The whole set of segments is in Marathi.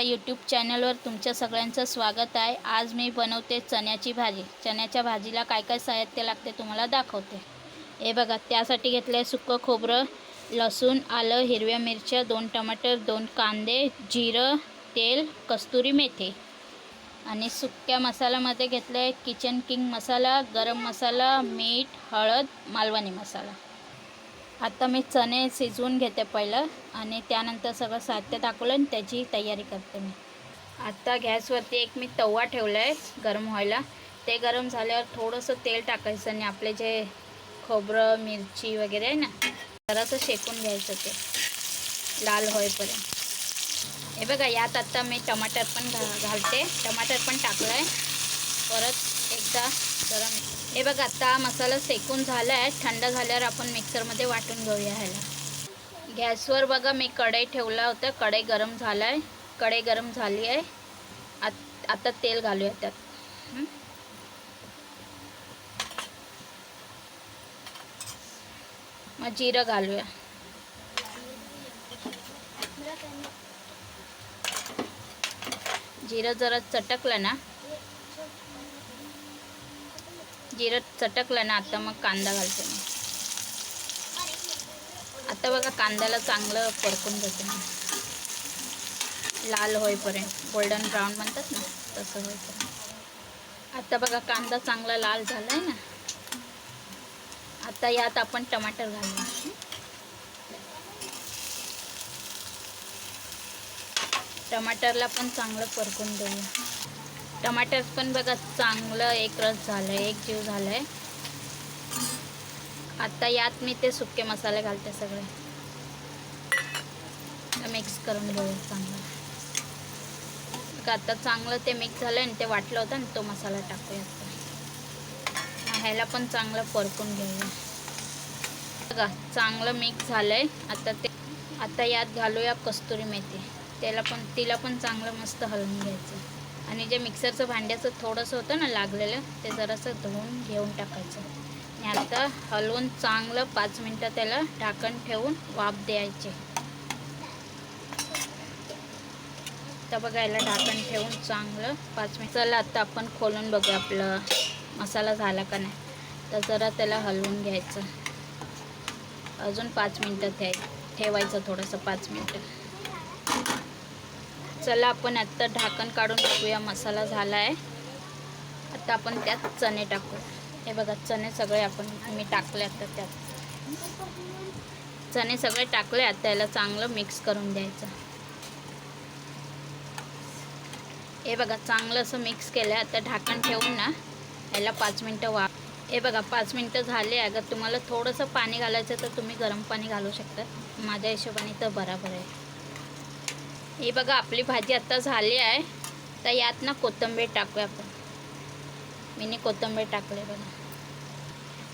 यूट्यूब चॅनलवर तुमच्या सगळ्यांचं स्वागत आहे। आज मी बनवते चण्याची भाजी। चण्याच्या भाजीला काय काय साहित्य लागते तुम्हाला दाखवते। हे बघा, त्यासाठी घेतले सुकं खोबरं, लसूण, आलं, हिरव्या मिरच्या, 2 टमाटर, 2 कांदे, जिरं, तेल, कस्तुरी मेथी। आणि सुक्या मसाल्यामध्ये घेतले किचन किंग मसाला, गरम मसाला, मीठ, हळद, मालवणी मसाला। आता मी चणे शिजवून घेते पहिलं आणि त्यानंतर सगळं साहित्य टाकलं आणि त्याची तयारी करते मी। आता गॅसवरती एक मी तवा ठेवला आहे गरम व्हायला। ते गरम झाल्यावर थोडंसं तेल टाकायचं आणि आपले जे खोबरं, मिरची वगैरे आहे ना, जरासं शेकून घ्यायचं ते लाल होईपर्यंत। हे बघा, यात आता मी टमाटर पण घालते। टमाटर पण टाकलं आहे परत एकदा गरम। हे बघा, आता मसाला शेकून झाला आहे। थंड झाल्यावर आपण मिक्सरमध्ये वाटून घेऊया ह्याला। गॅसवर बघा मी कढई ठेवला होता, कढई गरम झाला आहे। कढई गरम झाली आहे। आता तेल घालूया त्यात। मग जिरं घालूया। जिरं जरा चटकलं ना, आता मग कांदा घालते मी। आता बघा, कांद्याला चांगलं परतून घेते मी लाल होईपर्यंत, गोल्डन ब्राऊन म्हणतात ना तसं होईपर्यंत। आता बघा, कांदा चांगला लाल झाला आहे ना। आता यात आपण टमाटर घालूया। टमाटरला पण चांगलं परतून देऊया। टमाटर पण बघा चांगलं एक रस झालं आहे, एक जीव झालं आहे। आता यात मी ते सुके मसाले घालते सगळे, मिक्स करून घेऊया चांगलं। आता चांगलं ते मिक्स झालं आणि ते वाटलं होतं ना, तो मसाला टाकूया। ह्याला पण चांगलं परतून घेऊया। बघा, चांगलं मिक्स झालं आहे। आता यात घालूया कस्तुरी मेथी। तिला पण चांगलं मस्त हलवून घ्यायचं। आणि जे मिक्सरचं भांड्याचं थोडंसं होतं ना लागलेलं, ते जरासं धुवून घेऊन टाकायचं। आणि आता हलवून चांगलं 5 मिनटं त्याला ढाकण ठेवून वाफ द्यायचे। तर बघा, याला ढाकण ठेवून चांगलं 5 मिनिट। चला आता आपण खोलून बघूया आपला मसाला झाला का नाही। तर जरा त्याला हलवून घ्यायचं, अजून 5 मिनटं ठेवायचं, थोडंसं 5 मिनटं। चला आपण आता ढाकण काढून बघूया, मसाला झाला आहे। आता आपण त्यात चणे टाकू। हे बघा, चणे सगळे मी टाकले। आता त्यात चणे सगळे टाकले। आता याला चांगलं मिक्स करून द्यायचं। हे बघा, चांगलं असं मिक्स केलं। आता ढाकण ठेवून ना याला 5 मिनटं वाफ। हे बघा, 5 मिनटं झाले। अगर तुम्हाला थोडंसं पाणी घालायचं तर तुम्ही गरम पाणी घालू शकता, माझ्या हिशोबाने तर बरोबर आहे। हे बघा, आपली भाजी आता झाली आहे। तर यात ना कोथिंबीर टाकूया आपण। मी कोथिंबीर टाकले बघा।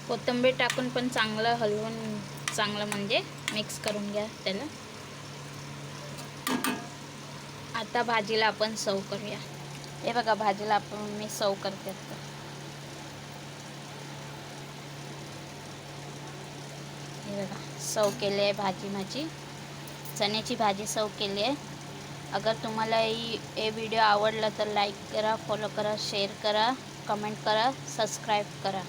कोथिंबीर टाकून पण चांगलं हलवून, चांगलं म्हणजे मिक्स करून घ्या त्याला। आता भाजीला आपण सर्व करूया। हे बघा, भाजीला मी सर्व करते आता। हे बघा, सर्व केली आहे भाजी। माझी चण्याची भाजी सर्व केली आहे। अगर तुम्हाला हे व्हिडिओ आवडला तर लाईक करा, फॉलो करा, शेअर करा, कमेंट करा, सबस्क्राईब करा।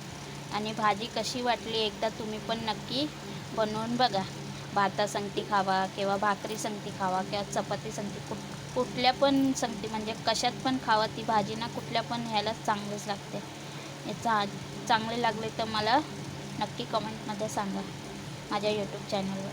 आणि भाजी कशी वाटली एकदा तुम्ही पण नक्की बनवून बघा। भातासंगती खावा किंवा भाकरी संगती खावा किंवा चपाती संगती, कुठल्या पण संगती म्हणजे कशात पण खावा ती भाजी ना, कुठल्या पण ह्याला चांगलीच लागते। चांगली लागली तर मला नक्की कमेंटमध्ये सांगा माझ्या यूट्यूब चॅनलवर।